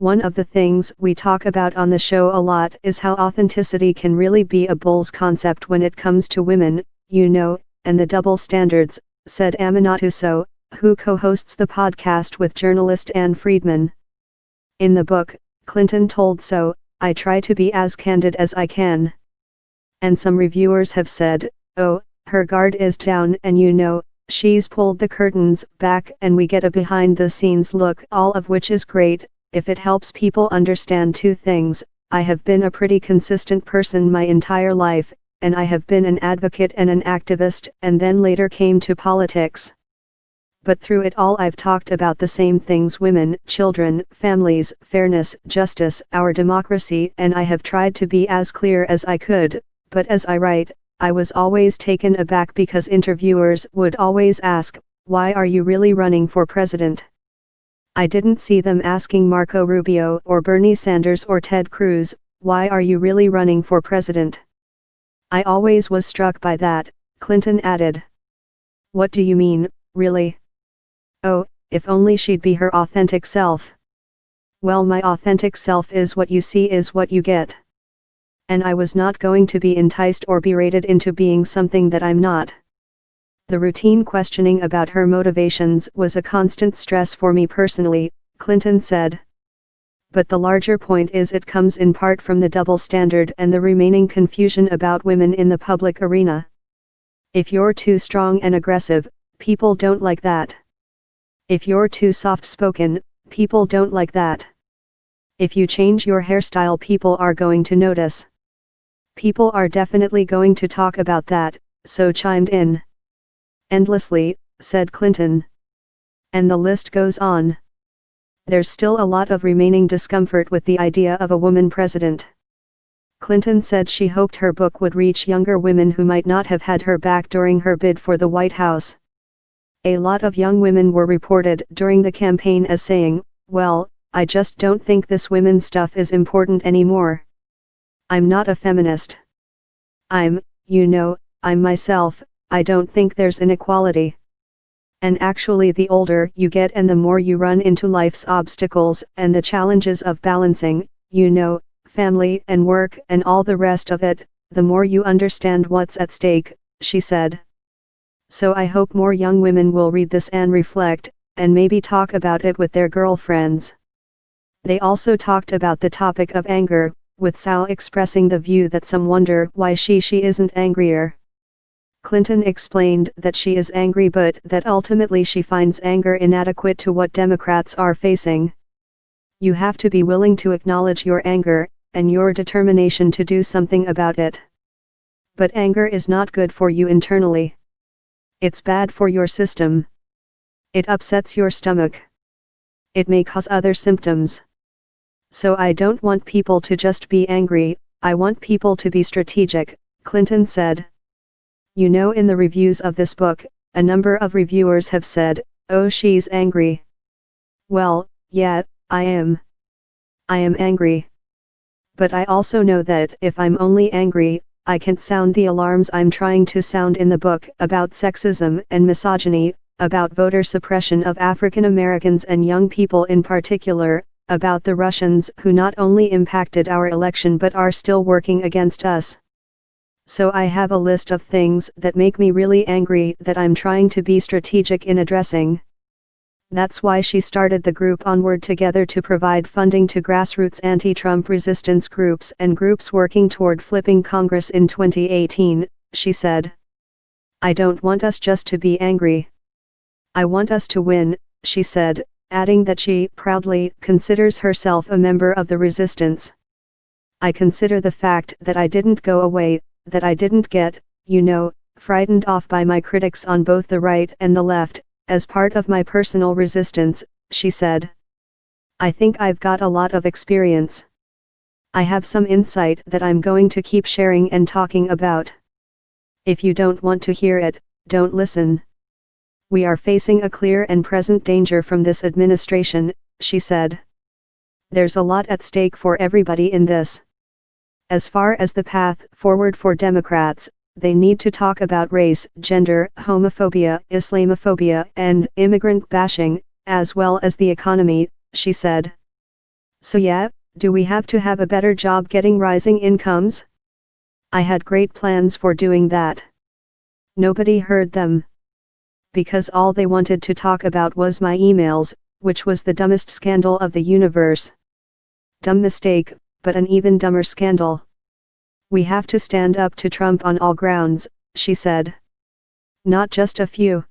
One of the things we talk about on the show a lot is how authenticity can really be a bull's concept when it comes to women, and the double standards, said Aminatou Sow, who co-hosts the podcast with journalist Ann Friedman. In the book, Clinton told Sow, "I try to be as candid as I can." And some reviewers have said, "Oh, her guard is down and she's pulled the curtains back and we get a behind-the-scenes look, all of which is great. If it helps people understand two things, I have been a pretty consistent person my entire life, and I have been an advocate and an activist, and then later came to politics. But through it all I've talked about the same things: women, children, families, fairness, justice, our democracy, and I have tried to be as clear as I could, but as I write, I was always taken aback because interviewers would always ask, 'Why are you really running for president?' I didn't see them asking Marco Rubio or Bernie Sanders or Ted Cruz, 'Why are you really running for president?' I always was struck by that," Clinton added. "What do you mean, really?" "Oh, if only she'd be her authentic self." "Well, my authentic self is what you see is what you get. And I was not going to be enticed or berated into being something that I'm not." The routine questioning about her motivations was a constant stress for me personally, Clinton said. But the larger point is it comes in part from the double standard and the remaining confusion about women in the public arena. If you're too strong and aggressive, people don't like that. If you're too soft-spoken, people don't like that. If you change your hairstyle, people are going to notice. People are definitely going to talk about that, so chimed in. "Endlessly," said Clinton. And the list goes on. There's still a lot of remaining discomfort with the idea of a woman president. Clinton said she hoped her book would reach younger women who might not have had her back during her bid for the White House. A lot of young women were reported during the campaign as saying, "Well, I just don't think this women's stuff is important anymore. I'm not a feminist. I'm myself. I don't think there's inequality." And actually, the older you get and the more you run into life's obstacles and the challenges of balancing, family and work and all the rest of it, the more you understand what's at stake, she said. So I hope more young women will read this and reflect, and maybe talk about it with their girlfriends. They also talked about the topic of anger, with Sow expressing the view that some wonder why she isn't angrier. Clinton explained that she is angry but that ultimately she finds anger inadequate to what Democrats are facing. You have to be willing to acknowledge your anger, and your determination to do something about it. But anger is not good for you internally. It's bad for your system. It upsets your stomach. It may cause other symptoms. So I don't want people to just be angry, I want people to be strategic, Clinton said. In the reviews of this book, a number of reviewers have said, "Oh, she's angry." Well, yeah, I am. I am angry. But I also know that if I'm only angry, I can't sound the alarms I'm trying to sound in the book about sexism and misogyny, about voter suppression of African Americans and young people in particular, about the Russians who not only impacted our election but are still working against us. So I have a list of things that make me really angry that I'm trying to be strategic in addressing. That's why she started the group Onward Together to provide funding to grassroots anti-Trump resistance groups and groups working toward flipping Congress in 2018, she said. "I don't want us just to be angry. I want us to win," she said, adding that she proudly considers herself a member of the resistance. "I consider the fact that I didn't go away, that I didn't get, frightened off by my critics on both the right and the left, as part of my personal resistance," she said. "I think I've got a lot of experience. I have some insight that I'm going to keep sharing and talking about. If you don't want to hear it, don't listen. We are facing a clear and present danger from this administration," she said. "There's a lot at stake for everybody in this. As far as the path forward for Democrats, they need to talk about race, gender, homophobia, Islamophobia, and immigrant bashing, as well as the economy," she said. So yeah, do we have to have a better job getting rising incomes? I had great plans for doing that. Nobody heard them. Because all they wanted to talk about was my emails, which was the dumbest scandal of the universe. Dumb mistake, but an even dumber scandal. We have to stand up to Trump on all grounds, she said. Not just a few.